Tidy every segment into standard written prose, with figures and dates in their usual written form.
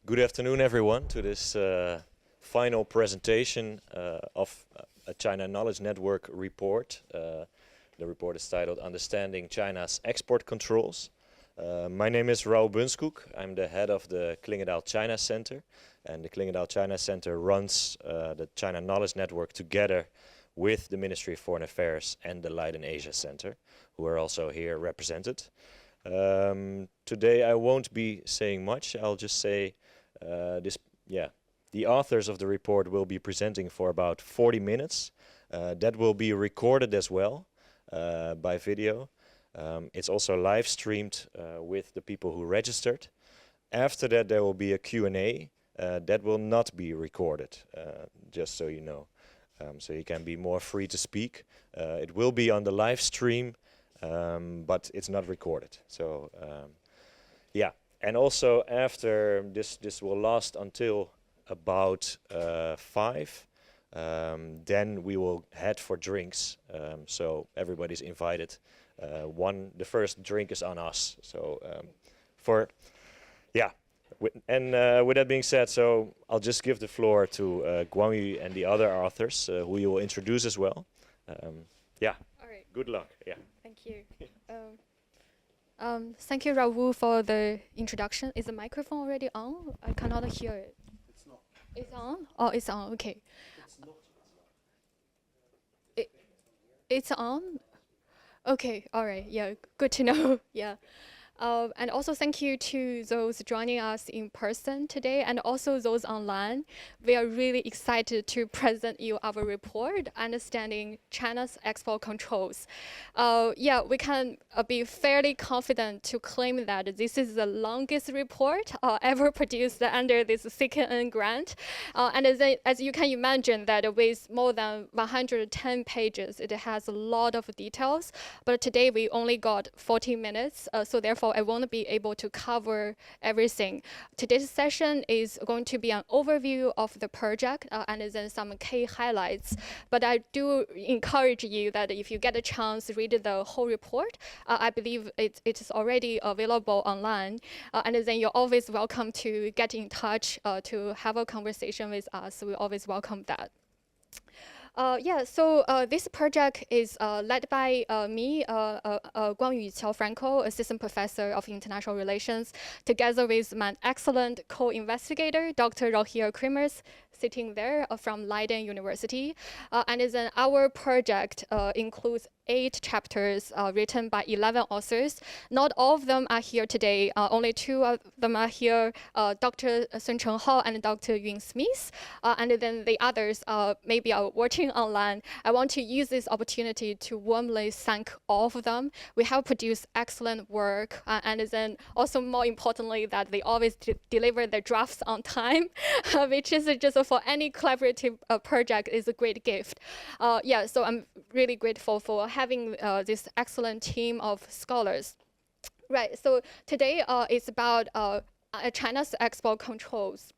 Good afternoon, everyone, to this final presentation of a China Knowledge Network report. The report is titled Understanding China's Export Controls. My name is Raoul Bunskoek. I'm the head of the Klingendael China Center, and the Klingendael China Center runs the China Knowledge Network together with the Ministry of Foreign Affairs and the Leiden Asia Center, who are also here represented. Today I won't be saying much. I'll just say the authors of the report will be presenting for about 40 minutes. That will be recorded as well by video. It's also live streamed with the people who registered. After that there will be a Q&A that will not be recorded, just so you know. So you can be more free to speak. It will be on the live stream, but it's not recorded. So yeah, and also after this will last until about 5. Then we will head for drinks. So everybody's invited. The first drink is on us. So with that being said, so I'll just give the floor to Guangyu and the other authors, who you will introduce as well. Yeah. All right. Good luck. Yeah. Thank you. Thank you, Raoul, for the introduction. Is the microphone already on? I cannot hear it. It's not. It's on? Oh, it's on. Okay. It's not. It's on? Okay. All right. Yeah. Good to know. Yeah. And also thank you to those joining us in person today and also those online. We are really excited to present you our report, Understanding China's Export Controls. We can be fairly confident to claim that this is the longest report ever produced under this CKN grant. And as you can imagine, that with more than 110 pages, it has a lot of details. But today we only got 40 minutes, so therefore I won't be able to cover everything. Today's session is going to be an overview of the project and then some key highlights. But I do encourage you that if you get a chance, read the whole report. I believe it is already available online. And then you're always welcome to get in touch to have a conversation with us. We always welcome that. So this project is led by me, Guangyu Qiao-Franco, Assistant Professor of International Relations, together with my excellent co-investigator, Dr. Rogier Kremers, sitting there from Leiden University. And then our project includes 8 chapters written by 11 authors. Not all of them are here today. Only 2 of them are here, Dr. Sun Chenghao and Dr. Yun Smith. And then the others maybe are watching online. I want to use this opportunity to warmly thank all of them. We have produced excellent work. And then also more importantly, that they always deliver their drafts on time, which is just for any collaborative project is a great gift. So I'm really grateful for having this excellent team of scholars. Right, so today is about China's export controls.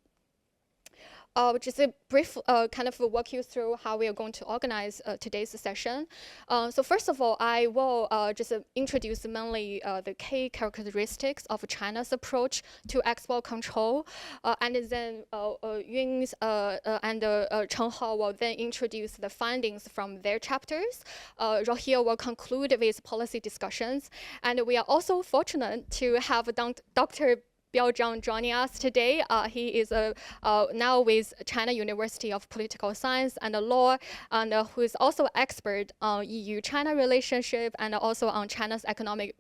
Which is a brief kind of walk you through how we are going to organize today's session. So first of all, I will just introduce mainly the key characteristics of China's approach to export control. And then Yun and Chenghao will then introduce the findings from their chapters. Rogier will conclude with policy discussions. And we are also fortunate to have Dr. Biao Zhang joining us today. He is now with China University of Political Science and Law, and who is also expert on EU-China relationship and also on China's economic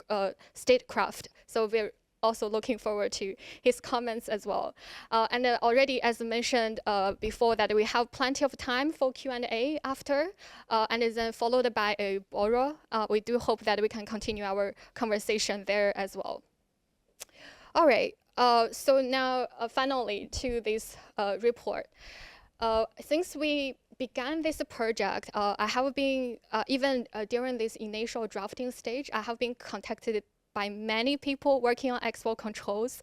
statecraft. So we're also looking forward to his comments as well. And already, as mentioned before, that we have plenty of time for Q&A after, and then followed by a boro. We do hope that we can continue our conversation there as well. All right, so now finally to this report. Since we began this project, I have been, even during this initial drafting stage, I have been contacted by many people working on export controls.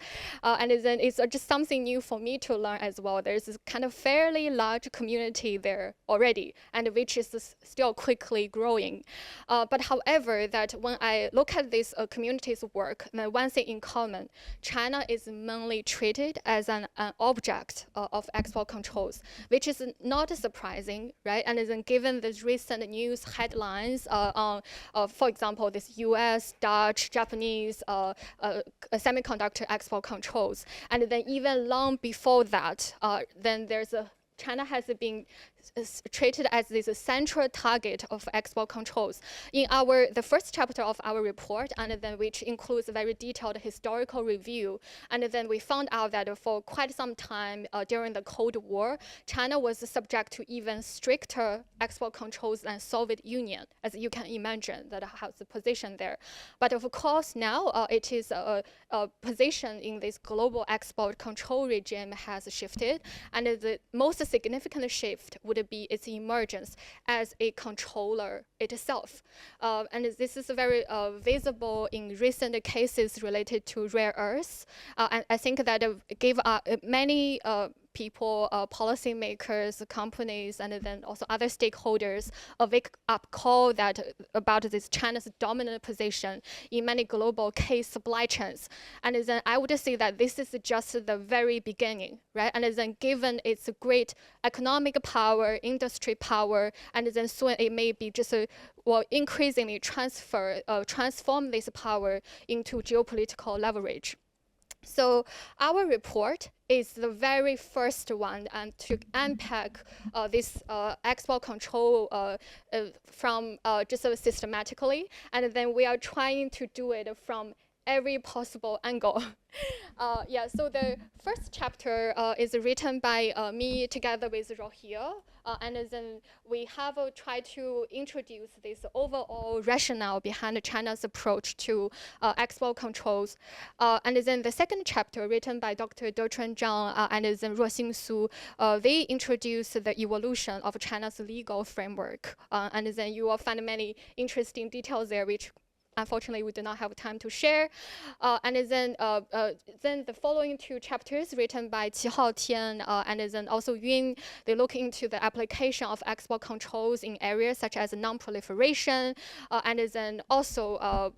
And then it's just something new for me to learn as well. There's this kind of fairly large community there already, and which is still quickly growing. But however, that when I look at this community's work, the one thing in common, China is mainly treated as an object of export controls, which is not surprising, right? And then given the recent news headlines on, for example, this US, Dutch, Japanese semiconductor export controls, and then even long before that, then China has been treated as this central target of export controls. In the first chapter of our report, and then which includes a very detailed historical review, and then we found out that for quite some time during the Cold War, China was subject to even stricter export controls than Soviet Union, as you can imagine, that has a position there. But of course now it is a position in this global export control regime has shifted, and the most significant shift would be its emergence as a controller itself. And this is very visible in recent cases related to rare earths. And I think that gave many people, policymakers, companies, and then also other stakeholders a wake-up call about this China's dominant position in many global key supply chains. And then I would say that this is just the very beginning, right? And then given its great economic power, industry power, and then soon it may be just will increasingly transform this power into geopolitical leverage. So our report is the very first one to unpack this export control from just systematically, and then we are trying to do it from every possible angle. So the first chapter is written by me together with Rohir, and then we have tried to introduce this overall rationale behind China's approach to export controls. And then the second chapter, written by Dr. Dechun Zhang and then Ruoxing Su, they introduce the evolution of China's legal framework. And then you will find many interesting details there, which unfortunately, we do not have time to share. And then the following two chapters written by Qihao Tian and then also Yun, they look into the application of export controls in areas such as non-proliferation, and then also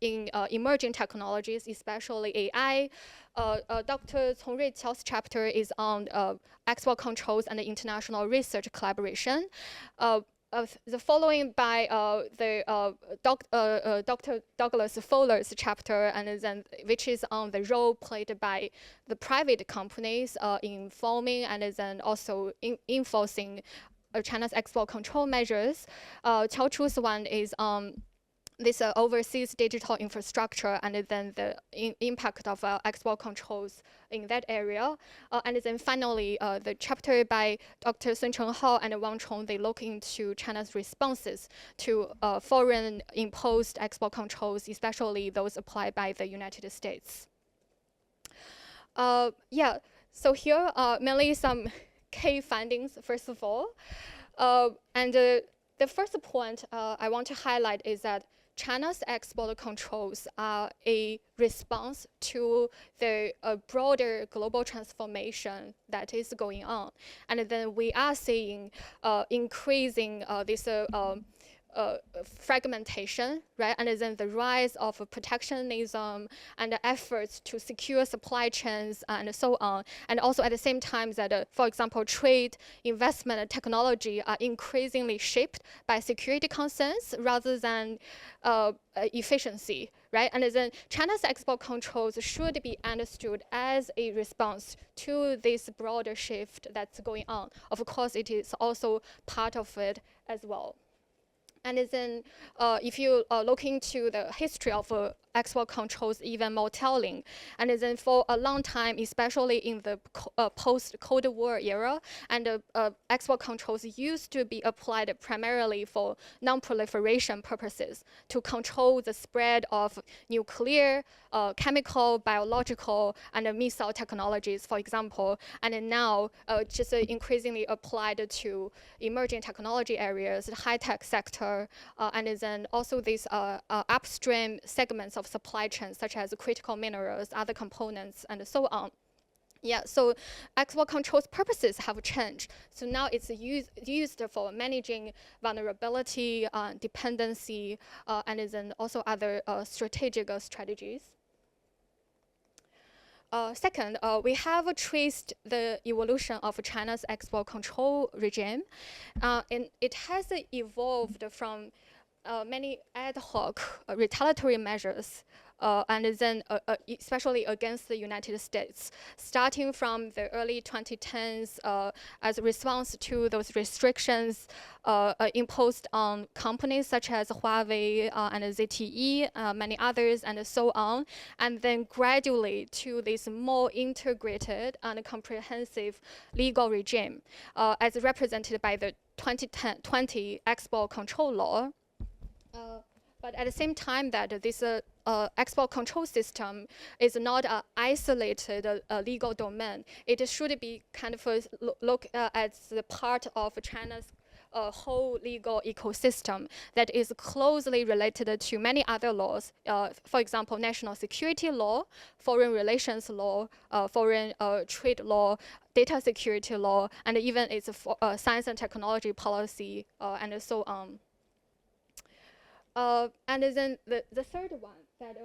in emerging technologies, especially AI. Dr. Cong Ruiqiao's chapter is on export controls and international research collaboration. The following by Dr. Douglas Fuller's chapter, and then which is on the role played by the private companies in forming and then also enforcing China's export control measures. Qiao Chu's one is on this overseas digital infrastructure and then the impact of export controls in that area. And then finally, the chapter by Dr. Sun Chenghao and Wang Chong, they look into China's responses to foreign imposed export controls, especially those applied by the United States. So here are mainly some key findings, first of all. And the first point I want to highlight is that China's export controls are a response to the broader global transformation that is going on. And then we are seeing increasing this fragmentation, right? And then the rise of protectionism and the efforts to secure supply chains and so on. And also at the same time that, for example, trade, investment, and technology are increasingly shaped by security concerns rather than efficiency, right? And then China's export controls should be understood as a response to this broader shift that's going on. Of course, it is also part of it as well. And then if you look into the history of export controls, even more telling. And then for a long time, especially in the post-Cold War era, and export controls used to be applied primarily for non-proliferation purposes to control the spread of nuclear, chemical, biological, and missile technologies, for example. And then now just increasingly applied to emerging technology areas, the high-tech sector, and then also these upstream segments of of supply chains, such as critical minerals, other components, and so on. Yeah, so export controls purposes have changed. So now it's used for managing vulnerability, dependency, and then also other strategic strategies. Second, we have traced the evolution of China's export control regime, and it has evolved from many ad hoc retaliatory measures, and then especially against the United States, starting from the early 2010s as a response to those restrictions imposed on companies such as Huawei and ZTE, many others, and so on, and then gradually to this more integrated and comprehensive legal regime, as represented by the 2020 export control law. But at the same time that this export control system is not an isolated legal domain, it should be kind of look as the part of China's whole legal ecosystem that is closely related to many other laws. For example, national security law, foreign relations law, foreign trade law, data security law, and even its science and technology policy, and so on. And then the third one, that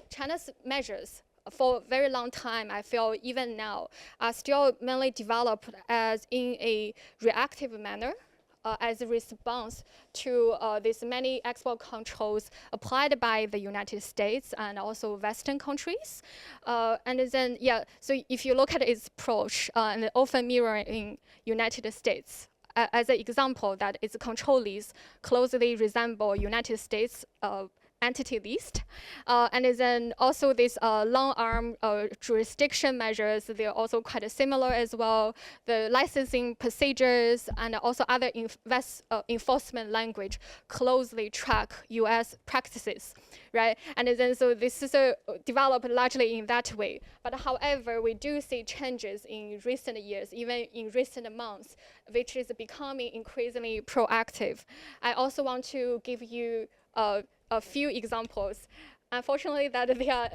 China's measures for a very long time, I feel even now, are still mainly developed as in a reactive manner, as a response to these many export controls applied by the United States and also Western countries. And then, so if you look at its approach, and often mirroring United States, as an example, that its control lists closely resemble United States entity list. And then also these long arm jurisdiction measures, they're also quite similar as well. The licensing procedures and also other enforcement language closely track US practices, right? And then so this is developed largely in that way. But however, we do see changes in recent years, even in recent months, which is becoming increasingly proactive. I also want to give you a few examples. Unfortunately, that they are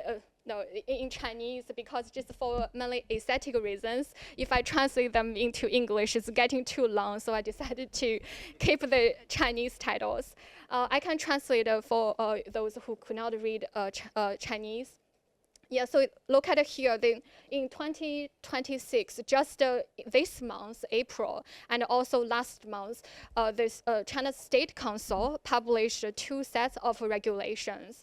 no, in Chinese, because just for mainly aesthetic reasons, if I translate them into English, it's getting too long, so I decided to keep the Chinese titles. I can translate for those who could not read Chinese. Yeah, so look at it here. In 2026, just this month, April, and also last month, this China State Council published 2 sets of regulations.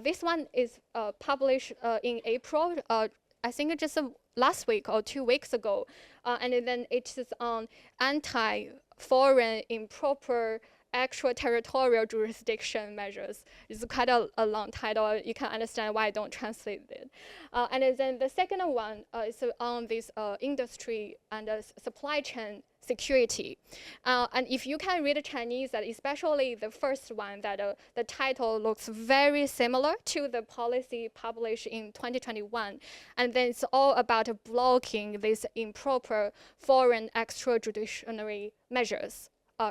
This one is published in April, I think just last week or 2 weeks ago, and then it is on anti-foreign improper extraterritorial jurisdiction measures. It's quite a long title. You can understand why I don't translate it. And then the second one is on this industry and supply chain security. And if you can read Chinese, that especially the first one, that the title looks very similar to the policy published in 2021. And then it's all about blocking these improper foreign extrajudiciary measures.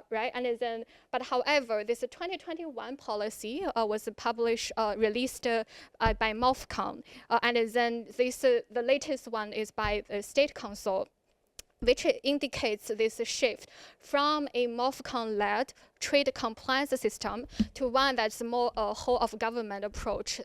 Right, and then, but however, this 2021 policy was published, released by MOFCOM, and then this the latest one is by the State Council, which indicates this shift from a MOFCOM-led trade compliance system to one that's more a whole of government approach,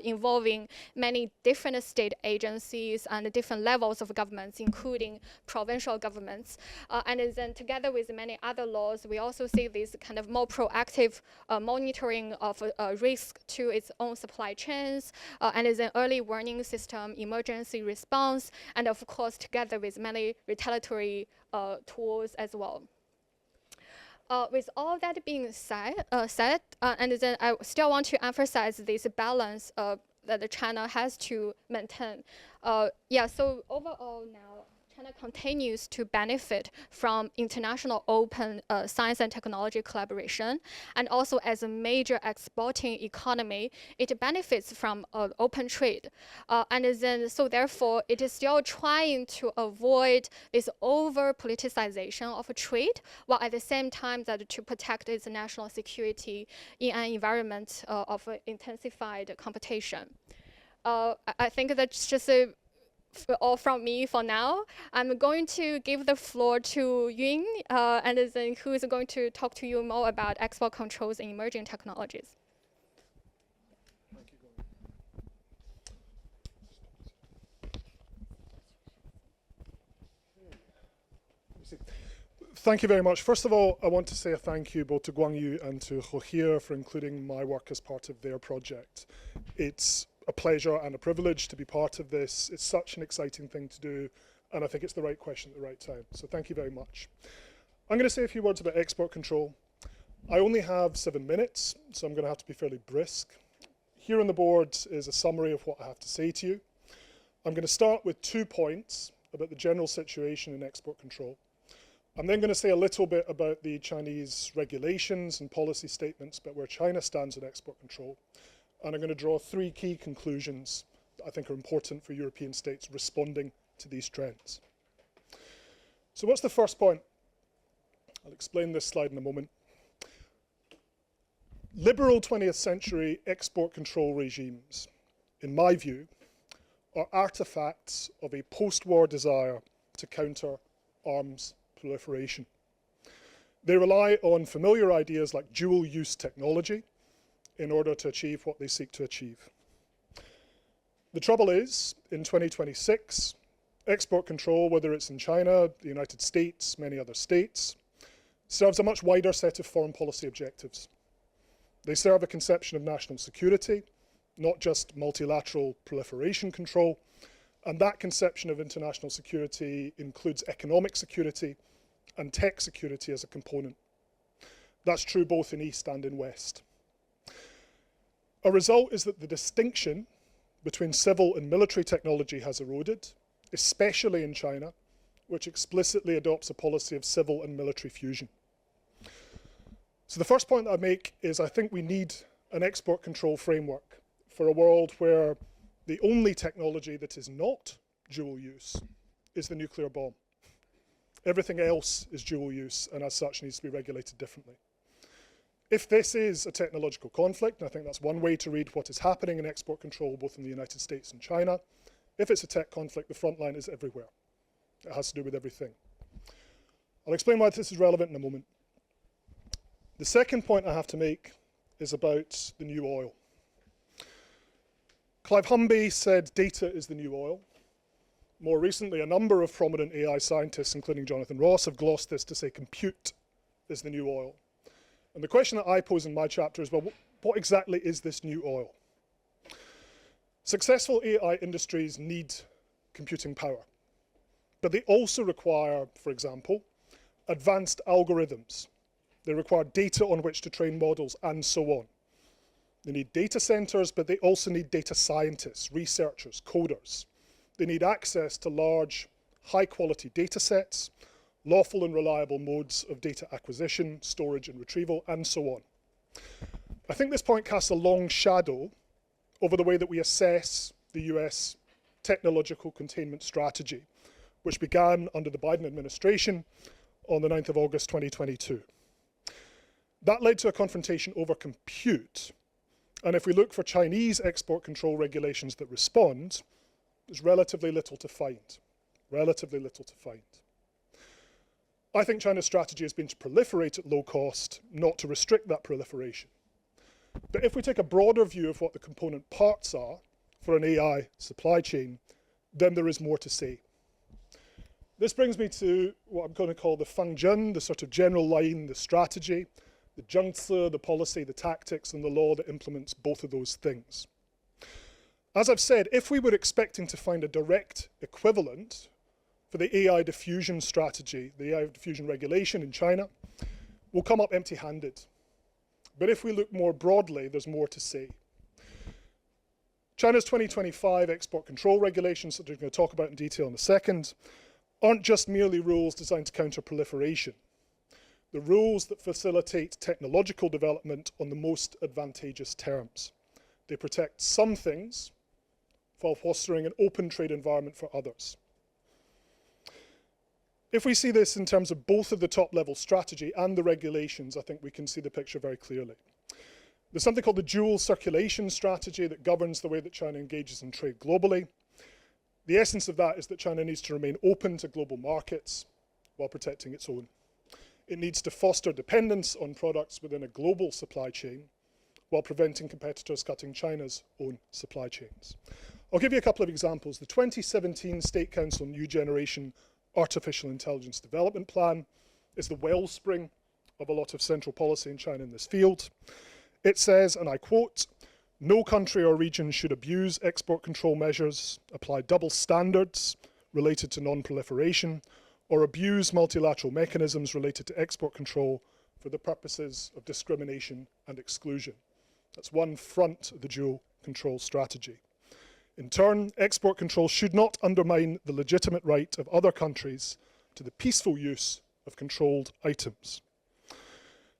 involving many different state agencies and different levels of governments, including provincial governments. And then together with many other laws, we also see this kind of more proactive monitoring of risk to its own supply chains, and then early warning system, emergency response, and of course, together with many retaliatory tools as well. With all that being said, and then I still want to emphasize this balance that China has to maintain. So overall now, China continues to benefit from international open science and technology collaboration, and also as a major exporting economy, it benefits from open trade. And then, so therefore, it is still trying to avoid this over politicization of trade, while at the same time that to protect its national security in an environment of intensified competition. I think that's just all from me for now. I'm going to give the floor to Yun, and then who is going to talk to you more about export controls in emerging technologies. Thank you very much. First of all, I want to say a thank you both to Guangyu and to Rohir for including my work as part of their project. It's a pleasure and a privilege to be part of this. It's such an exciting thing to do, and I think it's the right question at the right time. So thank you very much. I'm going to say a few words about export control. I only have 7 minutes, so I'm going to have to be fairly brisk. Here on the board is a summary of what I have to say to you. I'm going to start with 2 points about the general situation in export control. I'm then going to say a little bit about the Chinese regulations and policy statements about where China stands on export control. And I'm going to draw 3 key conclusions that I think are important for European states responding to these trends. So what's the first point? I'll explain this slide in a moment. Liberal 20th century export control regimes, in my view, are artifacts of a post-war desire to counter arms proliferation. They rely on familiar ideas like dual-use technology in order to achieve what they seek to achieve. The trouble is, in 2026, export control, whether it's in China, the United States, many other states, serves a much wider set of foreign policy objectives. They serve a conception of national security, not just multilateral proliferation control, and that conception of international security includes economic security and tech security as a component. That's true both in East and in West. A result is that the distinction between civil and military technology has eroded, especially in China, which explicitly adopts a policy of civil and military fusion. So the first point that I make is I think we need an export control framework for a world where the only technology that is not dual use is the nuclear bomb. Everything else is dual use and as such needs to be regulated differently. If this is a technological conflict, and I think that's one way to read what is happening in export control both in the United States and China, if it's a tech conflict, the front line is everywhere. It has to do with everything. I'll explain why this is relevant in a moment. The second point I have to make is about the new oil. Clive Humby said data is the new oil. More recently, a number of prominent AI scientists, including Jonathan Ross, have glossed this to say compute is the new oil. And the question that I pose in my chapter is, well, what exactly is this new oil? Successful AI industries need computing power, but they also require, for example, advanced algorithms. They require data on which to train models and so on. They need data centers, but they also need data scientists, researchers, coders. They need access to large, high-quality data sets, lawful and reliable modes of data acquisition, storage and retrieval, and so on. I think this point casts a long shadow over the way that we assess the US technological containment strategy, which began under the Biden administration on the 9th of August 2022. That led to a confrontation over compute. And if we look for Chinese export control regulations that respond, there's relatively little to find. Relatively little to find. I think China's strategy has been to proliferate at low cost, not to restrict that proliferation. But if we take a broader view of what the component parts are for an AI supply chain, then there is more to say. This brings me to what I'm going to call the fangzhen, the sort of general line, the strategy, the zhengci, the policy, the tactics, and the law that implements both of those things. As I've said, if we were expecting to find a direct equivalent for the AI diffusion strategy, the AI diffusion regulation in China, we'll come up empty-handed. But if we look more broadly, there's more to say. China's 2025 export control regulations, that we're going to talk about in detail in a second, aren't just merely rules designed to counter proliferation. The rules that facilitate technological development on the most advantageous terms. They protect some things while fostering an open trade environment for others. If we see this in terms of both of the top-level strategy and the regulations, I think we can see the picture very clearly. There's something called the dual circulation strategy that governs the way that China engages in trade globally. The essence of that is that China needs to remain open to global markets while protecting its own. It needs to foster dependence on products within a global supply chain while preventing competitors cutting China's own supply chains. I'll give you a couple of examples. The 2017 State Council New Generation Artificial Intelligence Development Plan is the wellspring of a lot of central policy in China in this field. It says, and I quote, "No country or region should abuse export control measures, apply double standards related to non-proliferation, or abuse multilateral mechanisms related to export control for the purposes of discrimination and exclusion." That's one front of the dual control strategy. In turn, export control should not undermine the legitimate right of other countries to the peaceful use of controlled items.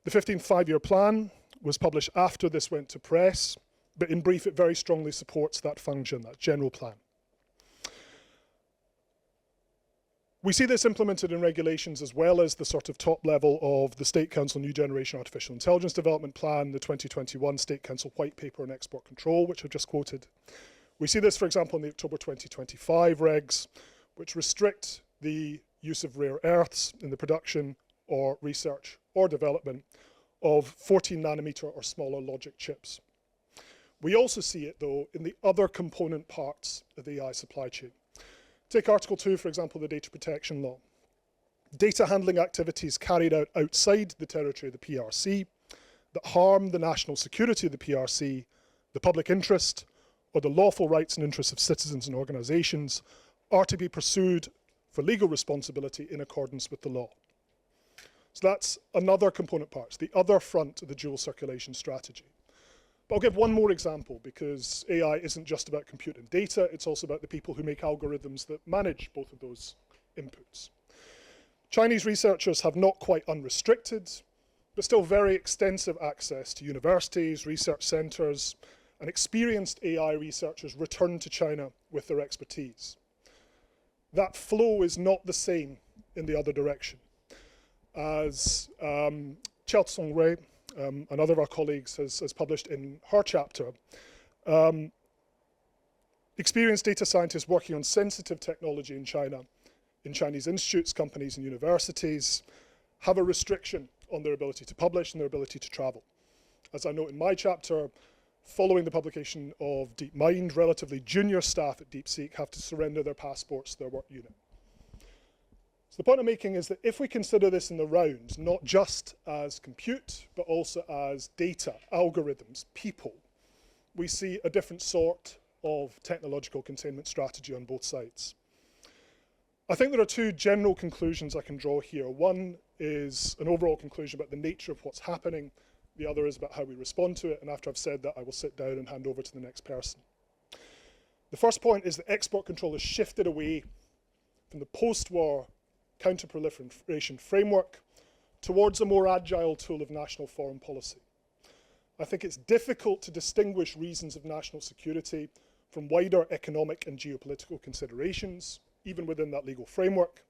The 15th five-year plan was published after this went to press, but in brief, it very strongly supports that function, that general plan. We see this implemented in regulations as well as the sort of top level of the State Council New Generation Artificial Intelligence Development Plan, the 2021 State Council White Paper on Export Control, which I've just quoted. We see this, for example, in the October 2025 regs, which restrict the use of rare earths in the production or research or development of 14 nanometer or smaller logic chips. We also see it, though, in the other component parts of the AI supply chain. Take Article 2, for example, the Data Protection Law. Data handling activities carried out outside the territory of the PRC that harm the national security of the PRC, the public interest, or the lawful rights and interests of citizens and organisations are to be pursued for legal responsibility in accordance with the law. So that's another component part, the other front of the dual circulation strategy. But I'll give one more example, because AI isn't just about compute and data, it's also about the people who make algorithms that manage both of those inputs. Chinese researchers have not quite unrestricted, but still very extensive access to universities, research centres, and experienced AI researchers return to China with their expertise. That flow is not the same in the other direction. As Qiao Rui, another of our colleagues, has published in her chapter, experienced data scientists working on sensitive technology in China, in Chinese institutes, companies, and universities, have a restriction on their ability to publish and their ability to travel. As I note in my chapter, following the publication of DeepMind, relatively junior staff at DeepSeek have to surrender their passports to their work unit. So the point I'm making is that if we consider this in the round, not just as compute, but also as data, algorithms, people, we see a different sort of technological containment strategy on both sides. I think there are two general conclusions I can draw here. One is an overall conclusion about the nature of what's happening. The other is about how we respond to it. And after I've said that, I will sit down and hand over to the next person. The first point is that export control has shifted away from the post-war counter-proliferation framework towards a more agile tool of national foreign policy. I think it's difficult to distinguish reasons of national security from wider economic and geopolitical considerations, even within that legal framework.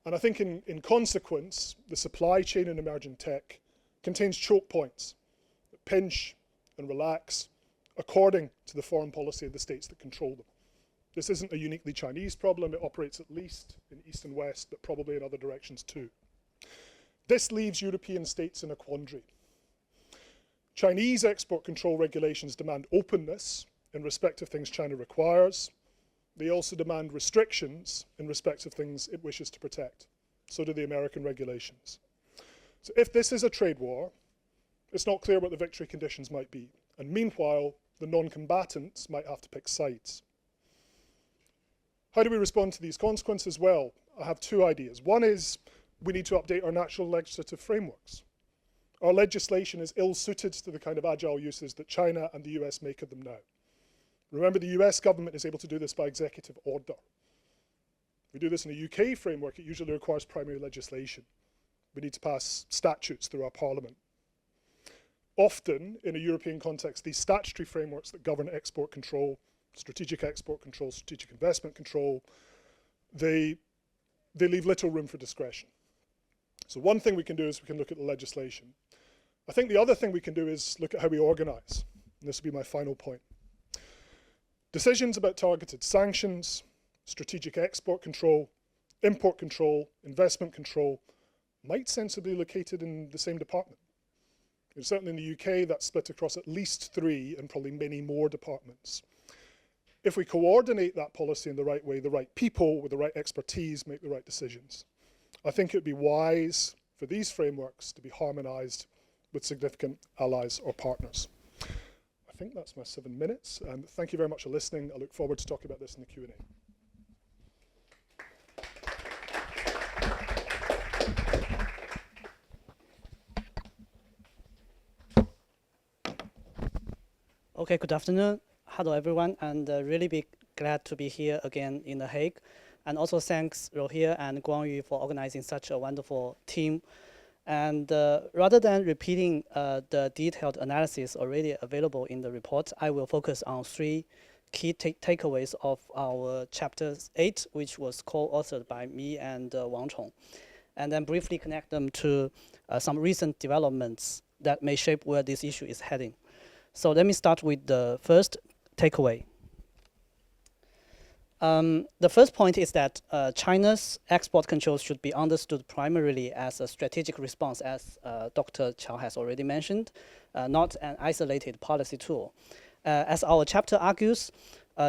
And I think in consequence, the supply chain in emerging tech contains choke points that pinch and relax according to the foreign policy of the states that control them. This isn't a uniquely Chinese problem. It operates at least in East and West, but probably in other directions too. This leaves European states in a quandary. Chinese export control regulations demand openness in respect of things China requires. They also demand restrictions in respect of things it wishes to protect. So do the American regulations. So if this is a trade war, it's not clear what the victory conditions might be. And meanwhile, the non-combatants might have to pick sides. How do we respond to these consequences? Well, I have two ideas. One is we need to update our national legislative frameworks. Our legislation is ill-suited to the kind of agile uses that China and the US make of them now. Remember, the US government is able to do this by executive order. If we do this in a UK framework, it usually requires primary legislation. We need to pass statutes through our parliament. Often, in a European context, these statutory frameworks that govern export control, strategic investment control, they leave little room for discretion. So one thing we can do is we can look at the legislation. I think the other thing we can do is look at how we organise. And this will be my final point. Decisions about targeted sanctions, strategic export control, import control, investment control might sensibly be located in the same department. And certainly in the UK, that's split across at least 3 and probably many more departments. If we coordinate that policy in the right way, the right people with the right expertise make the right decisions. I think it would be wise for these frameworks to be harmonised with significant allies or partners. I think that's my 7 minutes. Thank you very much for listening. I look forward to talking about this in the Q&A. Okay, good afternoon. Hello, everyone, and really be glad to be here again in The Hague. And also thanks Rohir and Guangyu for organizing such a wonderful team. And rather than repeating the detailed analysis already available in the report, I will focus on 3 key takeaways of our chapter 8, which was co-authored by me and Wang Chong, and then briefly connect them to some recent developments that may shape where this issue is heading. So let me start with the first takeaway. The first point is that China's export controls should be understood primarily as a strategic response, as Dr. Chow has already mentioned, not an isolated policy tool. As our chapter argues,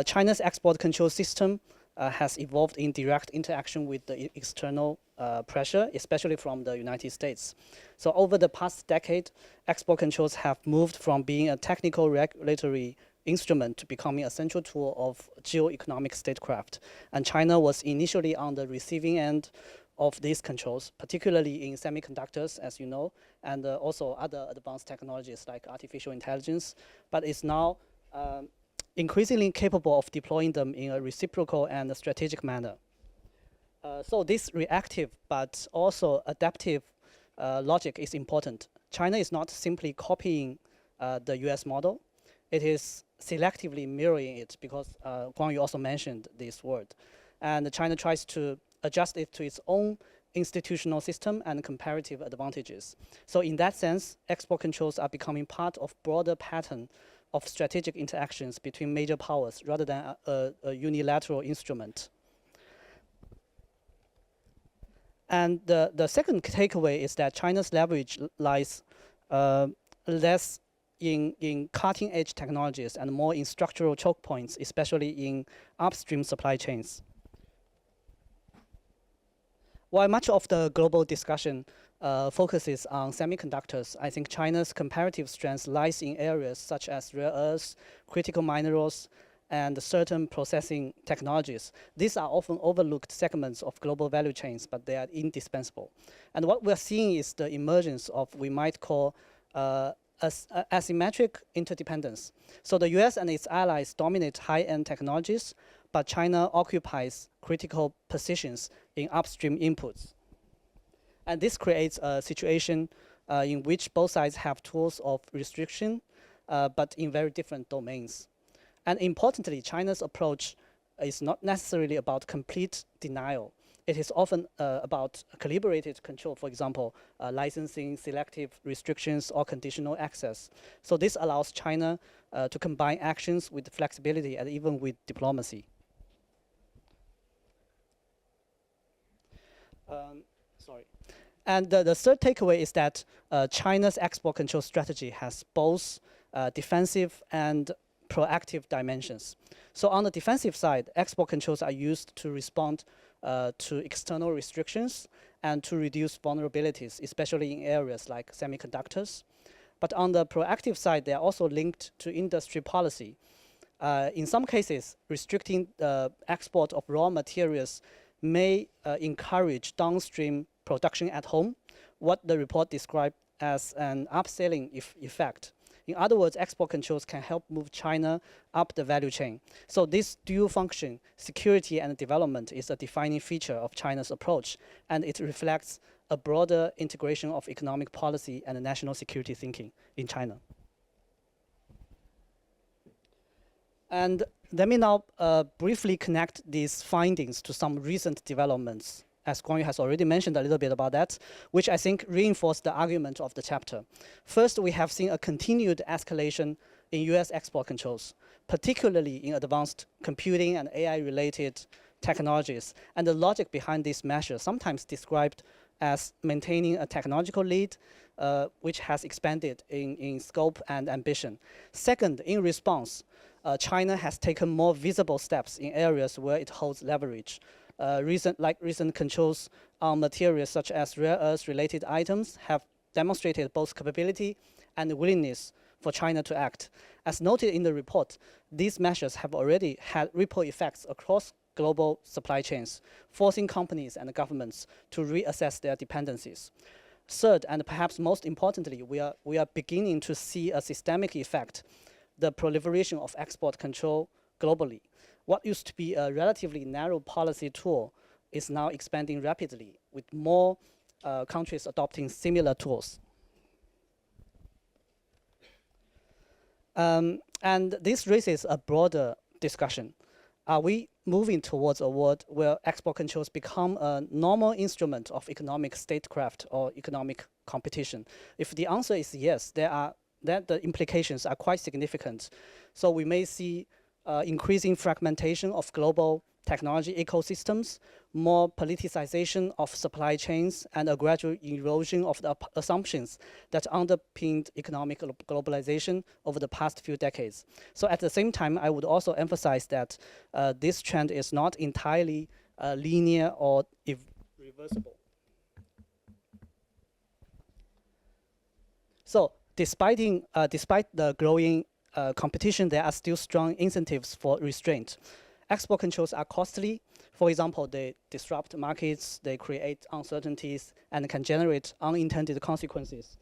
China's export control system has evolved in direct interaction with the external pressure, especially from the United States. So over the past decade, export controls have moved from being a technical regulatory instrument to becoming a central tool of geo-economic statecraft. And China was initially on the receiving end of these controls, particularly in semiconductors, as you know, and also other advanced technologies like artificial intelligence, but is now increasingly capable of deploying them in a reciprocal and a strategic manner. So this reactive but also adaptive logic is important. China is not simply copying the US model, it is selectively mirroring it, because Guangyu also mentioned this word. And China tries to adjust it to its own institutional system and comparative advantages. So in that sense, export controls are becoming part of broader pattern of strategic interactions between major powers rather than a unilateral instrument. And the second takeaway is that China's leverage lies less in cutting-edge technologies and more in structural choke points, especially in upstream supply chains. While much of the global discussion focuses on semiconductors, I think China's comparative strength lies in areas such as rare earths, critical minerals, and certain processing technologies. These are often overlooked segments of global value chains, but they are indispensable. And what we're seeing is the emergence of what we might call asymmetric interdependence. So the US and its allies dominate high-end technologies, but China occupies critical positions in upstream inputs. And this creates a situation in which both sides have tools of restriction, but in very different domains. And importantly, China's approach is not necessarily about complete denial. It is often about calibrated control, for example, licensing, selective restrictions, or conditional access. So this allows China to combine actions with flexibility and even with diplomacy. And the third takeaway is that China's export control strategy has both defensive and proactive dimensions. So on the defensive side, export controls are used to respond to external restrictions and to reduce vulnerabilities, especially in areas like semiconductors. But on the proactive side, they are also linked to industry policy. In some cases, restricting the export of raw materials may encourage downstream production at home, what the report described as an upselling effect. In other words, export controls can help move China up the value chain. So this dual function, security and development, is a defining feature of China's approach, and it reflects a broader integration of economic policy and national security thinking in China. And let me now briefly connect these findings to some recent developments, as Guangyu has already mentioned a little bit about that, which I think reinforce the argument of the chapter. First, we have seen a continued escalation in US export controls, particularly in advanced computing and AI-related technologies. And the logic behind these measures, sometimes described as maintaining a technological lead, which has expanded in scope and ambition. Second, in response, China has taken more visible steps in areas where it holds leverage. Recent controls on materials such as rare earth-related items have demonstrated both capability and willingness for China to act. As noted in the report, these measures have already had ripple effects across global supply chains, forcing companies and governments to reassess their dependencies. Third, and perhaps most importantly, we are beginning to see a systemic effect, the proliferation of export control globally. What used to be a relatively narrow policy tool is now expanding rapidly, with more countries adopting similar tools. And this raises a broader discussion. Are we moving towards a world where export controls become a normal instrument of economic statecraft or economic competition? If the answer is yes, the implications are quite significant. So we may see increasing fragmentation of global technology ecosystems, more politicization of supply chains, and a gradual erosion of the assumptions that underpinned economic globalization over the past few decades. So at the same time, I would also emphasize that this trend is not entirely linear or irreversible. So despite the growing competition, there are still strong incentives for restraint. Export controls are costly. For example, they disrupt markets, they create uncertainties, and can generate unintended consequences,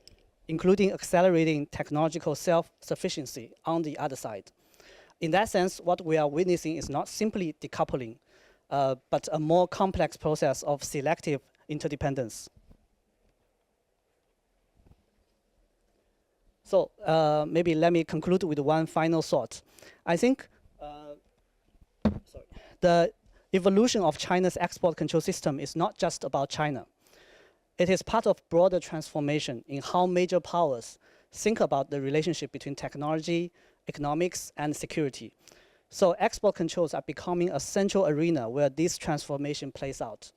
including accelerating technological self-sufficiency on the other side. In that sense, what we are witnessing is not simply decoupling, but a more complex process of selective interdependence. So maybe let me conclude with one final thought. I think the evolution of China's export control system is not just about China. It is part of broader transformation in how major powers think about the relationship between technology, economics, and security. So export controls are becoming a central arena where this transformation plays out.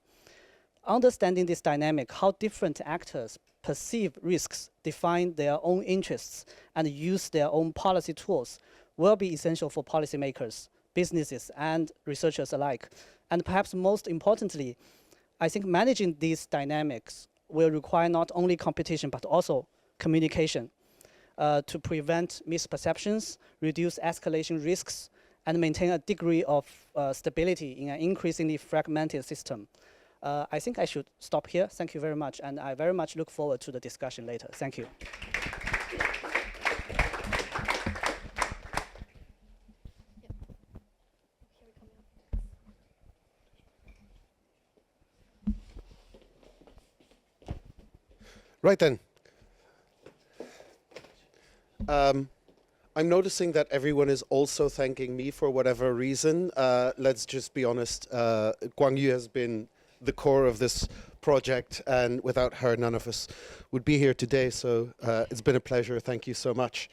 Understanding this dynamic, how different actors perceive risks, define their own interests, and use their own policy tools will be essential for policymakers, businesses, and researchers alike. And perhaps most importantly, I think managing these dynamics will require not only competition, but also communication to prevent misperceptions, reduce escalation risks, and maintain a degree of stability in an increasingly fragmented system. I think I should stop here. Thank you very much. And I very much look forward to the discussion later. Thank you. Right then. I'm noticing that everyone is also thanking me for whatever reason. Let's just be honest. Guangyu has been the core of this project, and without her, none of us would be here today. So it's been a pleasure. Thank you so much.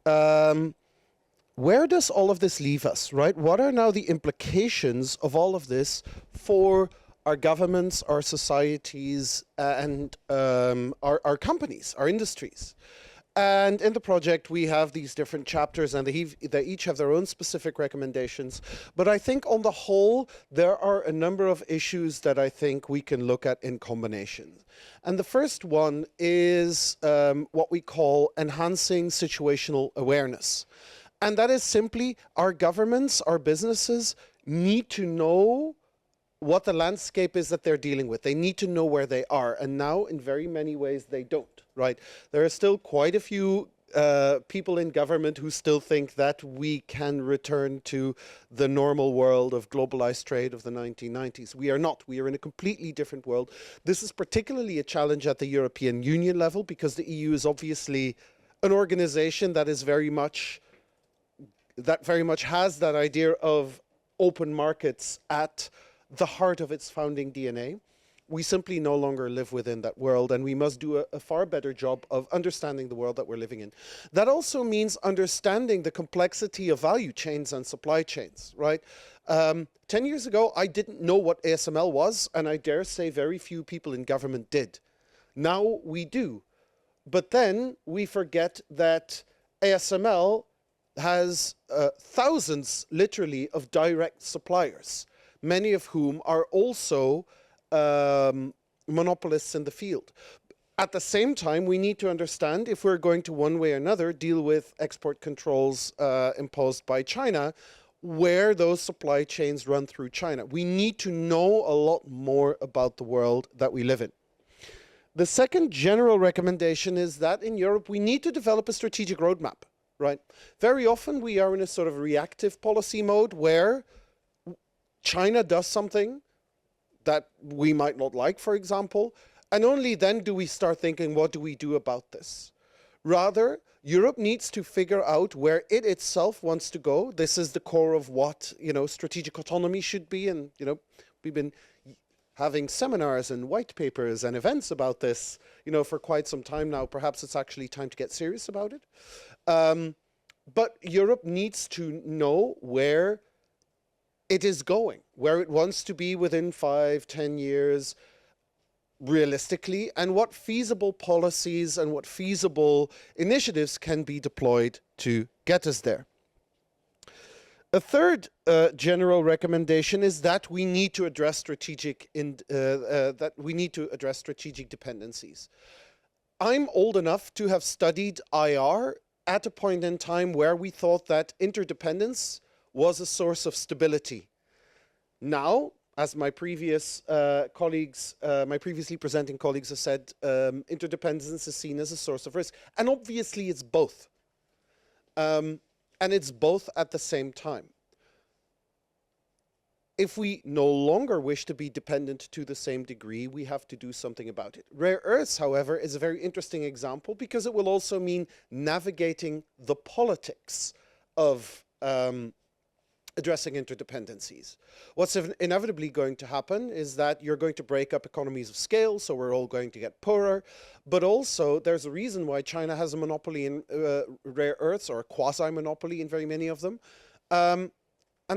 Where does all of this leave us, right? What are now the implications of all of this for our governments, our societies, and our companies, our industries? And in the project, we have these different chapters, and they each have their own specific recommendations. But I think on the whole, there are a number of issues that I think we can look at in combination. And the first one is what we call enhancing situational awareness. And that is simply our governments, our businesses need to know what the landscape is that they're dealing with. They need to know where they are. And now, in very many ways, they don't, right? There are still quite a few people in government who still think that we can return to the normal world of globalized trade of the 1990s. We are not. We are in a completely different world. This is particularly a challenge at the European Union level because the EU is obviously an organization that is very much has that idea of open markets at the heart of its founding DNA. We simply no longer live within that world, and we must do a far better job of understanding the world that we're living in. That also means understanding the complexity of value chains and supply chains, right? 10 years ago, I didn't know what ASML was, and I dare say very few people in government did. Now we do. But then we forget that ASML has thousands, literally, of direct suppliers, many of whom are also monopolists in the field. At the same time, we need to understand if we're going to one way or another deal with export controls imposed by China, where those supply chains run through China. We need to know a lot more about the world that we live in. The second general recommendation is that in Europe, we need to develop a strategic roadmap, right? Very often we are in a sort of reactive policy mode where China does something that we might not like, for example, and only then do we start thinking, what do we do about this? Rather, Europe needs to figure out where it itself wants to go. This is the core of what, strategic autonomy should be, and, we've been having seminars and white papers and events about this, for quite some time now. Perhaps it's actually time to get serious about it. But Europe needs to know where it is going, where it wants to be within 5, 10 years, realistically, and what feasible policies and what feasible initiatives can be deployed to get us there. A third general recommendation is that we need to address strategic dependencies. I'm old enough to have studied IR at a point in time where we thought that interdependence was a source of stability. Now, as my previous my previously presenting colleagues have said, interdependence is seen as a source of risk, and obviously it's both. And it's both at the same time. If we no longer wish to be dependent to the same degree, we have to do something about it. Rare earths, however, is a very interesting example because it will also mean navigating the politics of addressing interdependencies. What's inevitably going to happen is that you're going to break up economies of scale, so we're all going to get poorer. But also, there's a reason why China has a monopoly in rare earths, or a quasi-monopoly in very many of them. And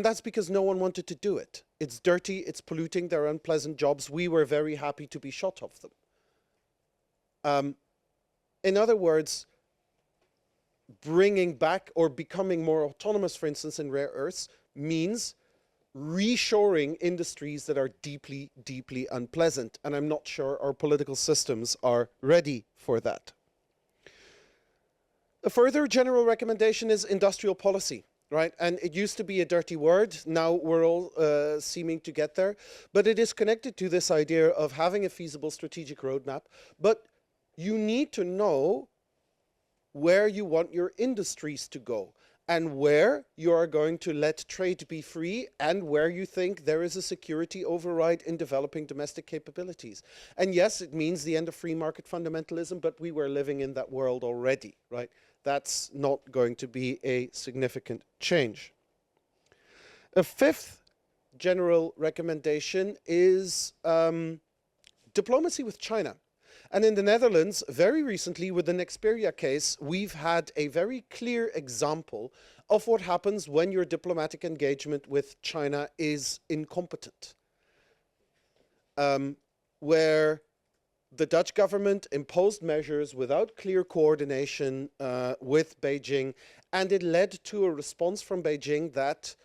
that's because no one wanted to do it. It's dirty, it's polluting, they're unpleasant jobs. We were very happy to be shut of them. In other words, bringing back or becoming more autonomous, for instance, in rare earths, means reshoring industries that are deeply, deeply unpleasant. And I'm not sure our political systems are ready for that. A further general recommendation is industrial policy, right? And it used to be a dirty word. Now we're all seeming to get there. But it is connected to this idea of having a feasible strategic roadmap. But you need to know where you want your industries to go, and where you are going to let trade be free, and where you think there is a security override in developing domestic capabilities. And yes, it means the end of free market fundamentalism, but we were living in that world already, right? That's not going to be a significant change. A fifth general recommendation is diplomacy with China. And in the Netherlands, very recently with the Nexperia case, we've had a very clear example of what happens when your diplomatic engagement with China is incompetent. Where the Dutch government imposed measures without clear coordination with Beijing, and it led to a response from Beijing that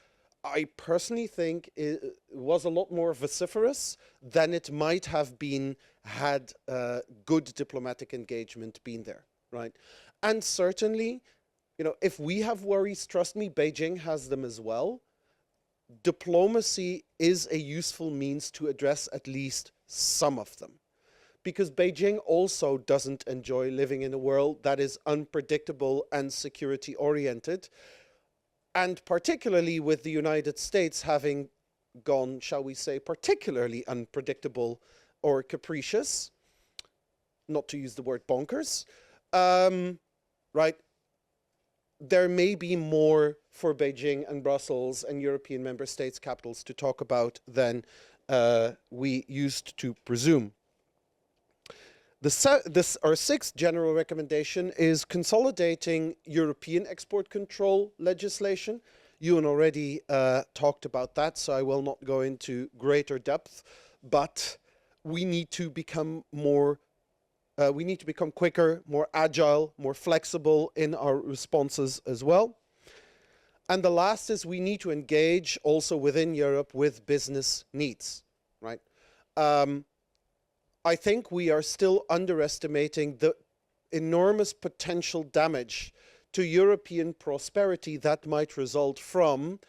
I personally think it was a lot more vociferous than it might have been had good diplomatic engagement been there, right? And certainly, if we have worries, trust me, Beijing has them as well. Diplomacy is a useful means to address at least some of them. because Beijing also doesn't enjoy living in a world that is unpredictable and security oriented. And particularly with the United States having gone, shall we say, particularly unpredictable or capricious, not to use the word bonkers, right? There may be more for Beijing and Brussels and European member states' capitals to talk about than we used to presume. Our sixth general recommendation is consolidating European export control legislation. Ewan already talked about that, so I will not go into greater depth, but we need to become quicker, more agile, more flexible in our responses as well. And the last is we need to engage also within Europe with business needs, right? I think we are still underestimating the enormous potential damage to European prosperity that might result from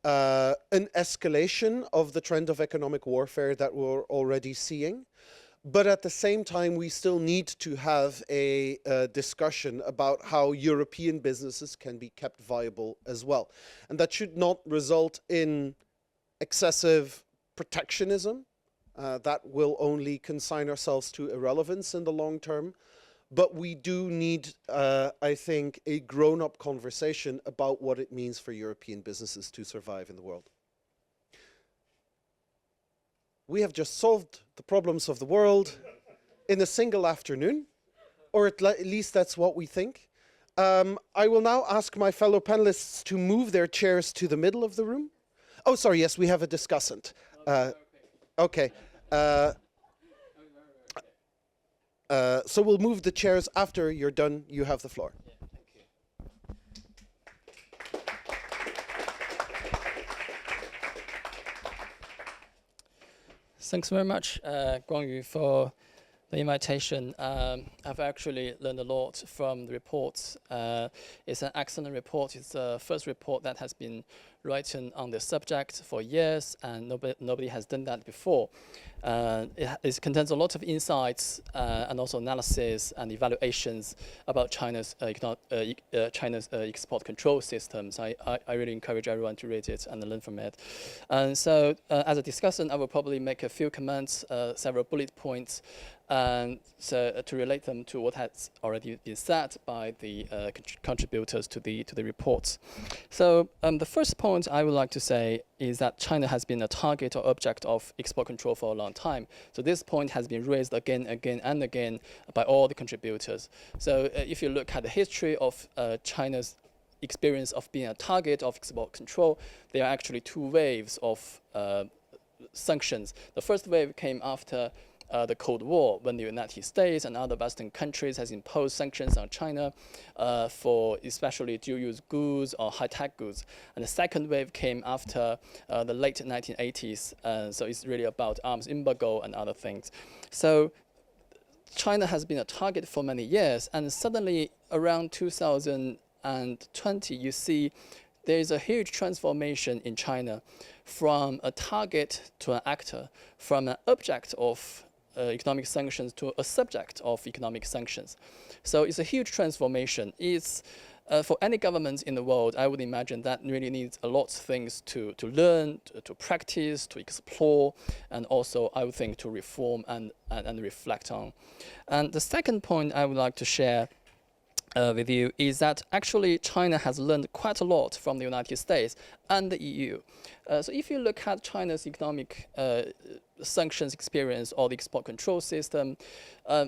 an escalation of the trend of economic warfare that we're already seeing. But at the same time, we still need to have a discussion about how European businesses can be kept viable as well. And that should not result in excessive protectionism. That will only consign ourselves to irrelevance in the long term. But we do need, I think, a grown-up conversation about what it means for European businesses to survive in the world. We have just solved the problems of the world in a single afternoon, or at least that's what we think. I will now ask my fellow panelists to move their chairs to the middle of the room. Oh, sorry, yes, we have a discussant. Okay. So we'll move the chairs after you're done. You have the floor. Thanks very much, Guangyu, for the invitation. I've actually learned a lot from the reports. It's an excellent report. It's the first report that has been written on the subject for years, and nobody has done that before. It contains a lot of insights and also analysis and evaluations about China's export control systems. I really encourage everyone to read it and learn from it. And so, as a discussant, I will probably make a few comments, several bullet points, and so to relate them to what has already been said by the contributors to the reports. So the first point I would like to say is that China has been a target or object of export control for a long time. So this point has been raised again and again by all the contributors. So if you look at the history of China's experience of being a target of export control, there are actually two waves of sanctions. The first wave came after the Cold War, when the United States and other Western countries has imposed sanctions on China for especially dual-use goods or high-tech goods. And the second wave came after the late 1980s. So it's really about arms embargo and other things. So China has been a target for many years, and suddenly around 2020, you see there is a huge transformation in China from a target to an actor, from an object of economic sanctions to a subject of economic sanctions. So it's a huge transformation. It's for any government in the world, I would imagine that really needs a lot of things to learn, to practice, to explore, and also I would think to reform and reflect on. And the second point I would like to share with you is that actually China has learned quite a lot from the United States and the EU. So if you look at China's economic sanctions experience or the export control system,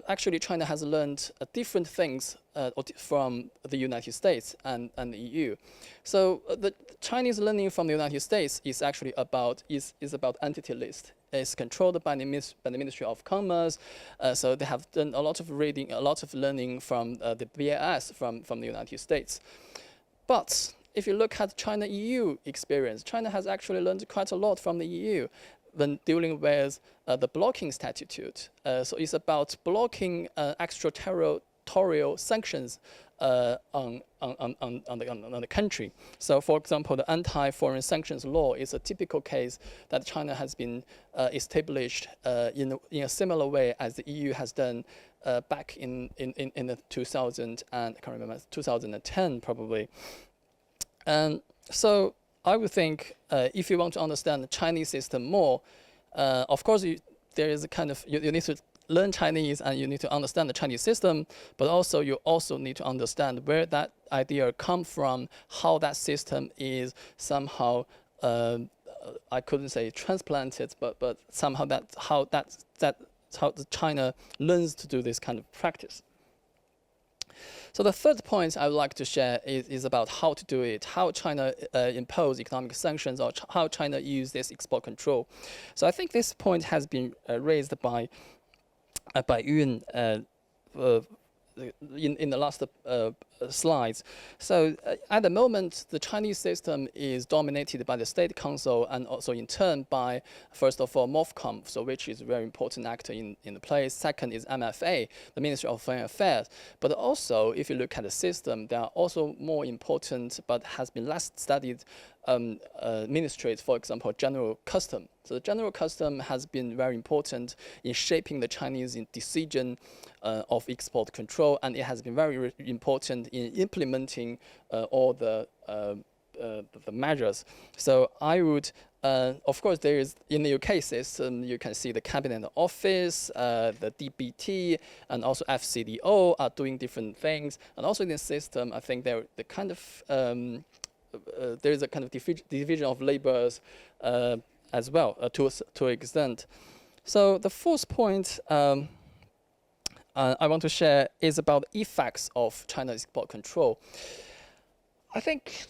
actually China has learned different things from the United States and the EU. So the Chinese learning from the United States is actually about entity list. It's controlled by the Ministry of Commerce. So they have done a lot of reading, a lot of learning from the BIS from the United States. But if you look at China-EU experience, China has actually learned quite a lot from the EU when dealing with the blocking statute. So it's about blocking extraterritorial dictatorial sanctions on the country. So, for example, the anti-foreign sanctions law is a typical case that China has been established in a similar way as the EU has done back in the 2000 and I can't remember 2010 probably. And so I would think if you want to understand the Chinese system more, of course there is a kind of you need to learn Chinese and you need to understand the Chinese system, but also you also need to understand where that idea comes from, how that system is somehow I couldn't say transplanted, but somehow how China learns to do this kind of practice. So the third point I would like to share is about how to do it, how China impose economic sanctions, or how China use this export control. So I think this point has been raised by Yun in the last slides. So at the moment, the Chinese system is dominated by the State Council and also in turn by, first of all, MOFCOM, so which is a very important actor in the place. Second is MFA, the Ministry of Foreign Affairs. But also, if you look at the system, there are also more important but has been less studied ministries, for example, General Custom. So the General Custom has been very important in shaping the Chinese decision of export control, and it has been very important in implementing all the measures. So I would, of course, there is in the UK system, you can see the Cabinet Office, the DBT, and also FCDO are doing different things. And also in the system, I think there the kind of there is a kind of division of labors as well to an extent. So the fourth point I want to share is about the effects of China's export control. I think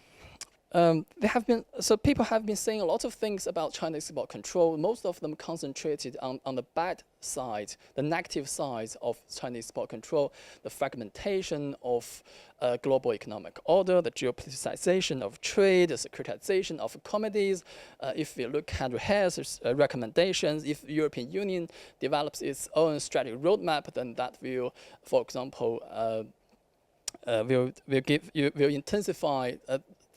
people have been saying a lot of things about China's export control, most of them concentrated on the bad side, the negative side of Chinese export control, the fragmentation of global economic order, the geopoliticization of trade, the securitization of commodities. If you look at Harris's recommendations, if the European Union develops its own strategic roadmap, then that will, for example, will intensify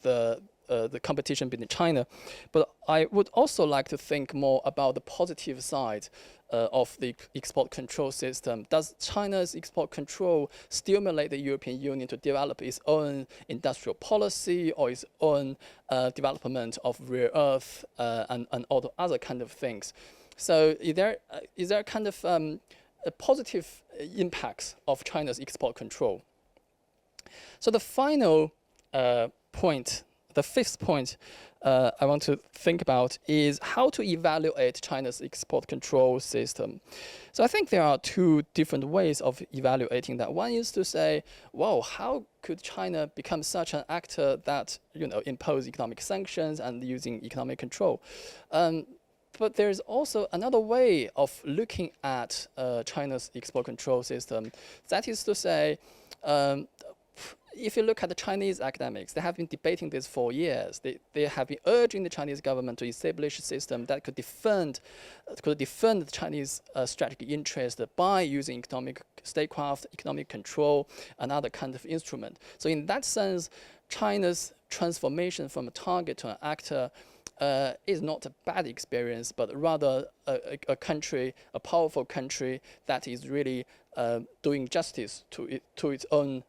the competition between China. But I would also like to think more about the positive side of the export control system. Does China's export control stimulate the European Union to develop its own industrial policy or its own development of rare earth and all the other kind of things? So is there kind of a positive impacts of China's export control? So the final point, the fifth point I want to think about is how to evaluate China's export control system. So I think there are two different ways of evaluating that. One is to say, wow, how could China become such an actor that impose economic sanctions and using economic control? But there's also another way of looking at China's export control system. That is to say, if you look at the Chinese academics, they have been debating this for years. They have been urging the Chinese government to establish a system that could defend the Chinese strategic interest by using economic statecraft, economic control, and other kind of instrument. So in that sense, China's transformation from a target to an actor is not a bad experience, but rather a country, a powerful country that is really doing justice to its own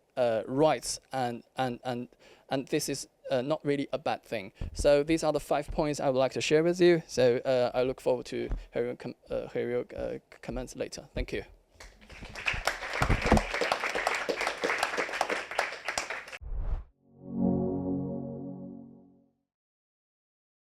rights, and this is not really a bad thing. So these are the 5 points I would like to share with you. So I look forward to hearing your comments later. Thank you.